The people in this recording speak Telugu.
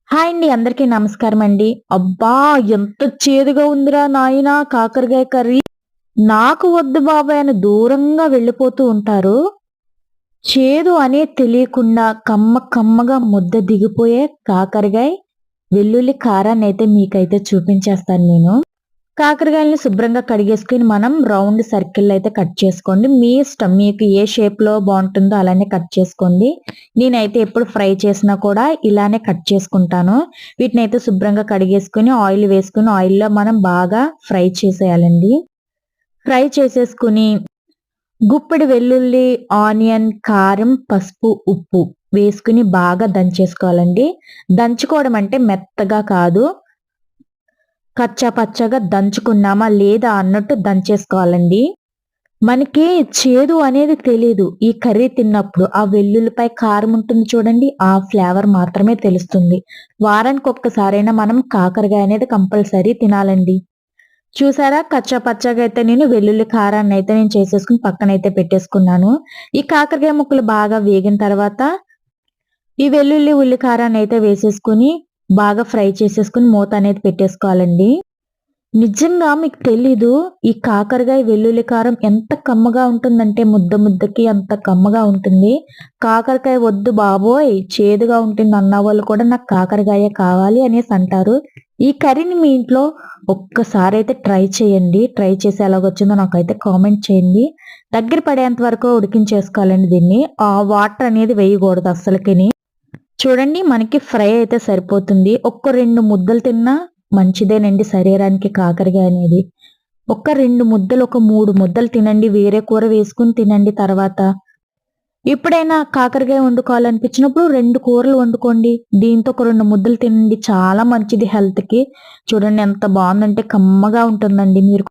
హాయ్ అండి, అందరికీ నమస్కారం అండి. అబ్బా, ఎంత చేదుగా ఉందిరా నాయనా కాకరకాయ కర్రీ. నాకు వద్దు బాబాయ్ అని దూరంగా వెళ్ళిపోతూ ఉంటారు. చేదు అనే తెలియకుండా కమ్మగా ముద్ద దిగిపోయే కాకరకాయ వెల్లుల్లి కారాన్ని అయితే మీకైతే చూపించేస్తాను నేను. కాకరకాయలని శుభ్రంగా కడిగేసుకొని మనం రౌండ్ సర్కిల్ అయితే కట్ చేసుకోండి. మీ ఇష్టం, మీకు ఏ షేప్ లో బాగుంటుందో అలానే కట్ చేసుకోండి. నేనైతే ఎప్పుడు ఫ్రై చేసినా కూడా ఇలానే కట్ చేసుకుంటాను. వీటిని అయితే శుభ్రంగా కడిగేసుకుని ఆయిల్ వేసుకుని ఆయిల్లో మనం బాగా ఫ్రై చేసేయాలండి. ఫ్రై చేసేసుకుని గుప్పెడు వెల్లుల్లి, ఆనియన్, కారం, పసుపు, ఉప్పు వేసుకుని బాగా దంచేసుకోవాలండి. దంచుకోవడం అంటే మెత్తగా కాదు, కచ్చా పచ్చగా దంచుకున్నామా లేదా అన్నట్టు దంచేసుకోవాలండి. మనకి చేదు అనేది తెలీదు ఈ కర్రీ తిన్నప్పుడు. ఆ వెల్లుల్లిపాయ కారం ఉంటుంది చూడండి, ఆ ఫ్లేవర్ మాత్రమే తెలుస్తుంది. వారానికి ఒక్కసారైనా మనం కాకరకాయ అనేది కంపల్సరీ తినాలండి. చూసారా, కచ్చా పచ్చగా అయితే నేను వెల్లుల్లి కారాన్ని అయితే నేను చేసేసుకుని పక్కనైతే పెట్టేసుకున్నాను. ఈ కాకరకాయ ముక్కలు బాగా వేగిన తర్వాత ఈ వెల్లుల్లి ఉల్లి కారాన్ని అయితే వేసేసుకుని బాగా ఫ్రై చేసేసుకుని మూత అనేది పెట్టేసుకోవాలండి. నిజంగా మీకు తెలీదు, ఈ కాకరకాయ వెల్లుల్లి కారం ఎంత కమ్మగా ఉంటుందంటే ముద్దకి అంత కమ్మగా ఉంటుంది. కాకరకాయ వద్దు బాబోయ్ చేదుగా ఉంటుంది అన్న వాళ్ళు కూడా నాకు కాకరకాయ కావాలి అనేసి అంటారు. ఈ కర్రీని మీ ఇంట్లో ఒక్కసారి అయితే ట్రై చేయండి. ట్రై చేసి ఎలాగొచ్చిందో నాకైతే కామెంట్ చేయండి. దగ్గర పడేంత వరకు ఉడికించేసుకోవాలండి దీన్ని. ఆ వాటర్ అనేది వేయకూడదు అస్సలకిని. చూడండి, మనకి ఫ్రై అయితే సరిపోతుంది. ఒక్క 2 ముద్దలు తిన్నా మంచిదేనండి శరీరానికి కాకరకాయ అనేది. ఒక 2 ముద్దలు, ఒక 3 ముద్దలు తినండి. వేరే కూర వేసుకుని తినండి తర్వాత. ఎప్పుడైనా కాకరకాయ వండుకోవాలనిపించినప్పుడు 2 కూరలు వండుకోండి. దీంతో ఒక 2 ముద్దలు తినండి. చాలా మంచిది హెల్త్‌కి. చూడండి ఎంత బాగుందంటే కమ్మగా ఉంటుందండి. మీరు